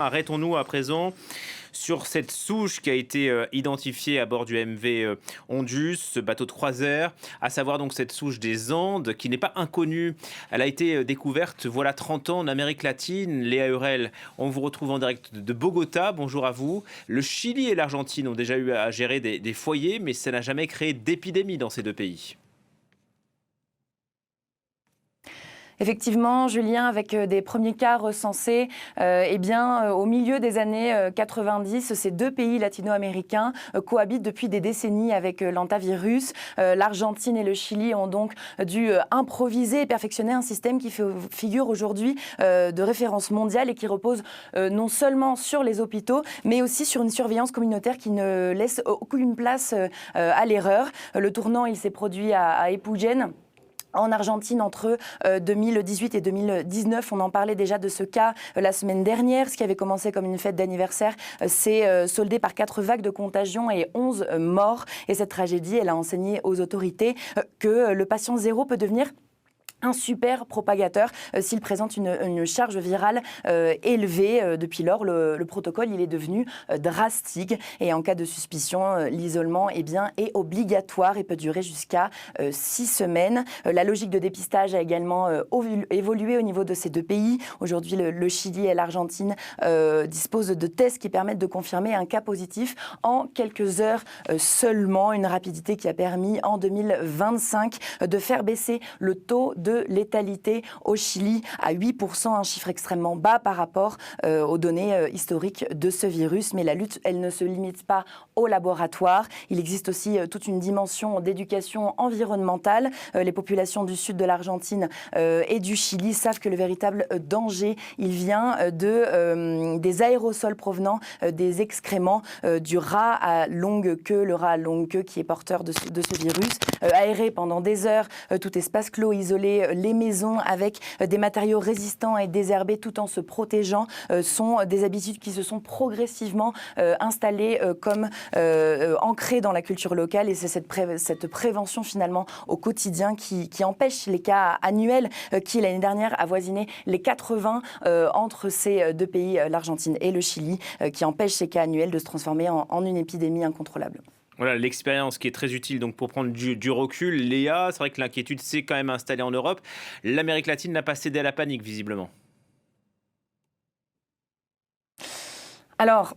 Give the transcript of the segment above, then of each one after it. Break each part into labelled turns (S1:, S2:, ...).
S1: Arrêtons-nous à présent sur cette souche qui a été identifiée à bord du MV Ondus, ce bateau de croisière, à savoir donc cette souche des Andes qui n'est pas inconnue. Elle a été découverte voilà 30 ans en Amérique latine. Léa Hurel, on vous retrouve en direct de Bogota. Bonjour à vous. Le Chili et l'Argentine ont déjà eu à gérer des foyers, mais ça n'a jamais créé d'épidémie dans ces deux pays.
S2: Effectivement, Julien, avec des premiers cas recensés, au milieu des années 90, ces deux pays latino-américains cohabitent depuis des décennies avec l'hantavirus. L'Argentine et le Chili ont donc dû improviser et perfectionner un système qui figure aujourd'hui de référence mondiale et qui repose non seulement sur les hôpitaux, mais aussi sur une surveillance communautaire qui ne laisse aucune place à l'erreur. Le tournant, il s'est produit à Epuyén, en Argentine, entre 2018 et 2019, on en parlait déjà de ce cas la semaine dernière. Ce qui avait commencé comme une fête d'anniversaire s'est soldé par 4 vagues de contagion et 11 morts. Et cette tragédie, elle a enseigné aux autorités que le patient zéro peut devenir un super propagateur s'il présente une charge virale élevée. Depuis lors, le protocole il est devenu drastique et en cas de suspicion, l'isolement est obligatoire et peut durer jusqu'à 6 semaines. La logique de dépistage a également évolué au niveau de ces deux pays. Aujourd'hui, le Chili et l'Argentine disposent de tests qui permettent de confirmer un cas positif en quelques heures seulement. Une rapidité qui a permis en 2025 de faire baisser le taux de létalité au Chili à 8%, un chiffre extrêmement bas par rapport aux données historiques de ce virus. Mais la lutte, elle ne se limite pas au laboratoire. Il existe aussi toute une dimension d'éducation environnementale. Les populations du sud de l'Argentine et du Chili savent que le véritable danger, il vient des aérosols provenant des excréments du rat à longue queue, le rat à longue queue qui est porteur de ce virus. Aérer pendant des heures tout espace clos, isolé, les maisons avec des matériaux résistants et désherbés tout en se protégeant sont des habitudes qui se sont progressivement installées comme ancrées dans la culture locale et c'est cette prévention finalement au quotidien qui empêche les cas annuels qui l'année dernière avoisinaient les 80 entre ces deux pays, l'Argentine et le Chili, qui empêchent ces cas annuels de se transformer en une épidémie incontrôlable.
S1: Voilà l'expérience qui est très utile donc pour prendre du recul. Léa, c'est vrai que l'inquiétude s'est quand même installée en Europe. L'Amérique latine n'a pas cédé à la panique visiblement.
S2: Alors,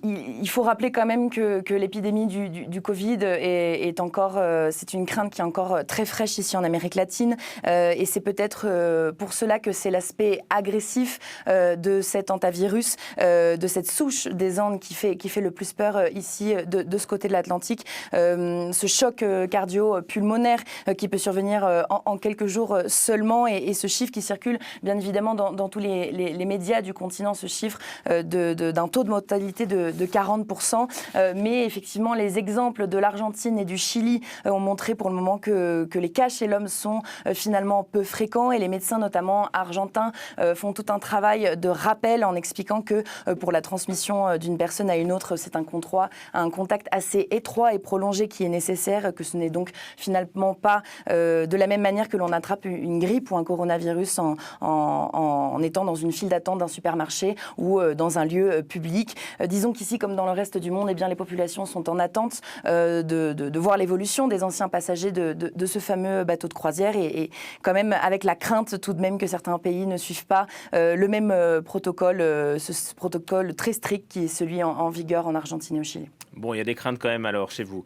S2: il faut rappeler quand même que l'épidémie du Covid est encore, c'est une crainte qui est encore très fraîche ici en Amérique latine, et c'est peut-être pour cela que c'est l'aspect agressif de cet hantavirus, de cette souche des Andes qui fait le plus peur ici de ce côté de l'Atlantique. Ce choc cardio-pulmonaire qui peut survenir en quelques jours seulement, et ce chiffre qui circule bien évidemment dans tous les médias du continent, ce chiffre d'un taux de mortalité de 40%. Mais effectivement, les exemples de l'Argentine et du Chili ont montré pour le moment que les cas chez l'homme sont finalement peu fréquents et les médecins, notamment argentins, font tout un travail de rappel en expliquant que pour la transmission d'une personne à une autre, c'est un contact assez étroit et prolongé qui est nécessaire, que ce n'est donc finalement pas de la même manière que l'on attrape une grippe ou un coronavirus en étant dans une file d'attente d'un supermarché ou dans un lieu public. Disons qu'ici, comme dans le reste du monde, les populations sont en attente de voir l'évolution des anciens passagers de ce fameux bateau de croisière et quand même avec la crainte tout de même que certains pays ne suivent pas le même protocole, ce protocole très strict qui est celui en vigueur en Argentine et au Chili.
S1: Bon, il y a des craintes quand même alors chez vous.